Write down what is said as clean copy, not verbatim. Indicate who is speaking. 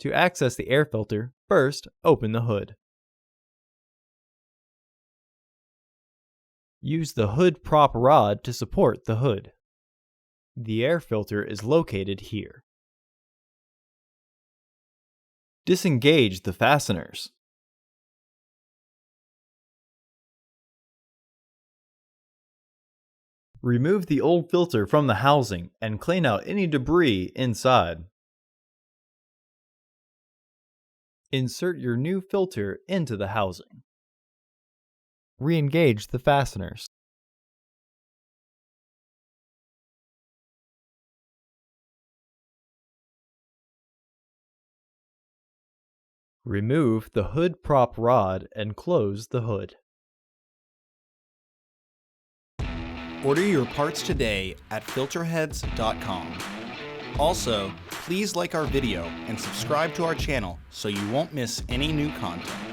Speaker 1: To access the air filter, first open the hood. Use the hood prop rod to support the hood. The air filter is located here. Disengage the fasteners. Remove the old filter from the housing and clean out any debris inside. Insert your new filter into the housing. Re-engage the fasteners. Remove the hood prop rod and close the hood.
Speaker 2: Order your parts today at filterheads.com. Also, please like our video and subscribe to our channel so you won't miss any new content.